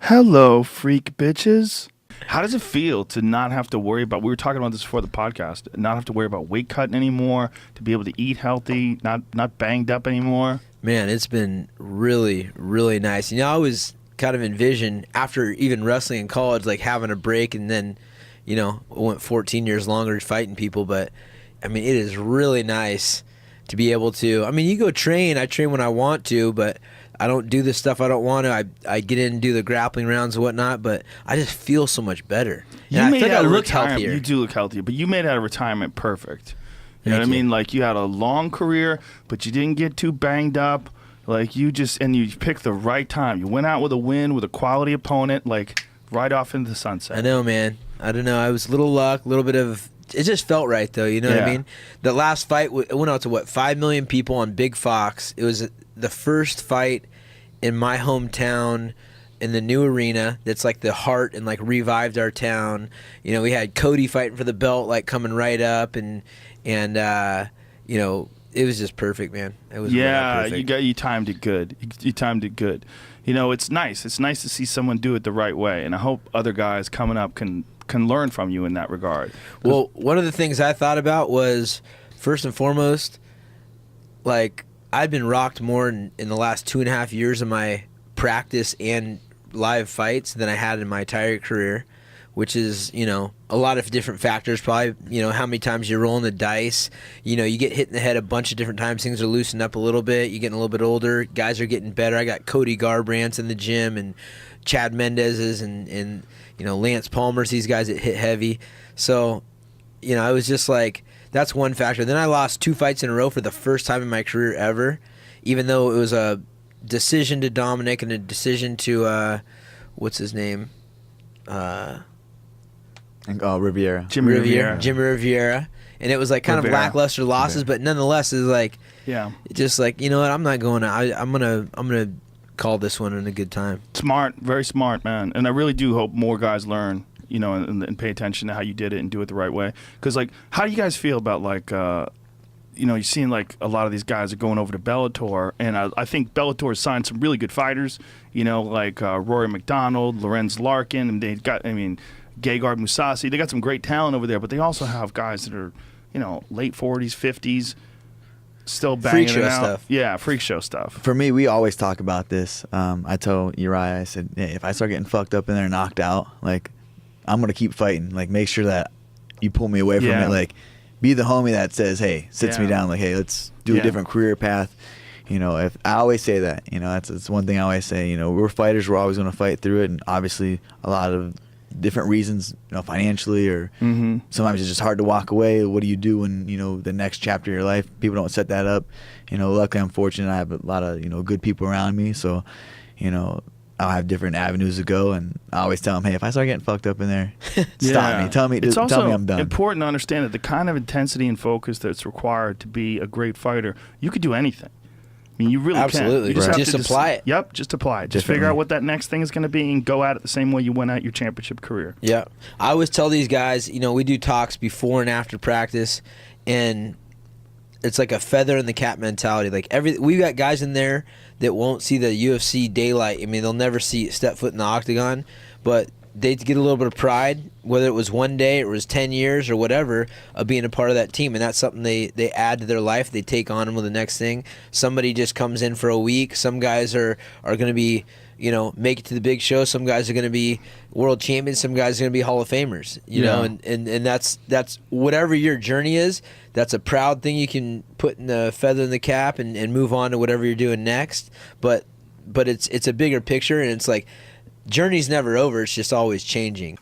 Hello, freak bitches. How does it feel to not have to worry about, we were talking about this before the podcast, not have to worry about weight cutting anymore, to be able to eat healthy, not banged up anymore? Man, it's been really, really nice. You know, I always kind of envisioned after even wrestling in college, like having a break, and then, you know, went 14 years longer fighting people. But, I mean, it is really nice to be able to, I mean, you go train, I train when I want to, but I don't do the stuff I don't want to. I get in and do the grappling rounds and whatnot, but I just feel so much better. You And made I feel out like I of look retirement. healthier. You do look healthier, but you made out of retirement perfect. You know Thank what I you. mean? Like, you had a long career, but you didn't get too banged up. Like, you picked the right time. You went out with a win with a quality opponent, like, right off into the sunset. I know, man. I don't know. I was a little luck, a little bit of. It just felt right, though. You know what I Yeah. mean? The last fight went out to, what, 5 million people on Big Fox. It was the first fight in my hometown in the new arena that's like the heart and like revived our town. You know, we had Cody fighting for the belt, like coming right up, and you know, it was just perfect, man. It was really perfect. you timed it good. You timed it good. You know, it's nice. It's nice to see someone do it the right way, and I hope other guys coming up can learn from you in that regard. Well, one of the things I thought about was, first and foremost, like, I've been rocked more in the last 2.5 years of my practice and live fights than I had in my entire career, which is, you know, a lot of different factors. Probably, you know, how many times you're rolling the dice. You know, you get hit in the head a bunch of different times. Things are loosening up a little bit. You're getting a little bit older. Guys are getting better. I got Cody Garbrandt's in the gym, and Chad Mendez's, and you know, Lance Palmer's, these guys that hit heavy. So, you know, I was just like, that's one factor. Then I lost 2 fights in a row for the first time in my career ever, even though it was a decision to Dominic and a decision to, what's his name? Riviera. Jimmy Rivera. And it was like kind of lackluster losses, but nonetheless, it's like, Yeah. just like, you know what, I'm not going to, I'm gonna call this one in a good time. Smart, very smart, man. And I really do hope more guys learn, you know, and pay attention to how you did it and do it the right way. Because, like, how do you guys feel about, like, you know, you're seeing, like, a lot of these guys are going over to Bellator, and I think Bellator has signed some really good fighters, you know, like Rory McDonald, Lorenz Larkin, and they've got, I mean, Gegard Mousasi. They got some great talent over there, but they also have guys that are, you know, late 40s, 50s, still banging Freak show it out. stuff. Yeah, freak show stuff. For me, we always talk about this. I told Uriah, I said, hey, if I start getting fucked up in there, knocked out, like, I'm going to keep fighting. Like, make sure that you pull me away from Yeah. it. Like, be the homie that says, hey, sits me Yeah. down, like, hey, let's do a different career path. You know, if I always say that, you know, that's one thing I always say. You know, we're fighters, we're always going to fight through it, and obviously a lot of different reasons, you know, financially, or sometimes it's just hard to walk away. What do you do when, you know, the next chapter of your life, people don't set that up? You know, luckily I'm fortunate, I have a lot of, you know, good people around me, so, you know, I'll have different avenues to go, and I always tell them, hey, if I start getting fucked up in there, stop me. Tell me It's also I'm done. important to understand that the kind of intensity and focus that's required to be a great fighter, you could do anything. I mean, you really Absolutely. can. You Right. have Just to apply it. Yep, just apply it. Just Differently. figure out what that next thing is going to be and go at it the same way you went at your championship career. Yeah. I always tell these guys, you know, we do talks before and after practice, and it's like a feather in the cap mentality. Like, we got guys in there that won't see the UFC daylight. I mean, they'll never step foot in the octagon, but they get a little bit of pride, whether it was one day, it was 10 years, or whatever, of being a part of that team. And that's something they add to their life. They take on them with the next thing. Somebody just comes in for a week. Some guys are going to be, you know, make it to the big show. Some guys are going to be world champions. Some guys are going to be Hall of Famers, you know, and that's whatever your journey is. That's a proud thing you can put in the feather in the cap and move on to whatever you're doing next. But it's a bigger picture, and it's like, journey's never over. It's just always changing.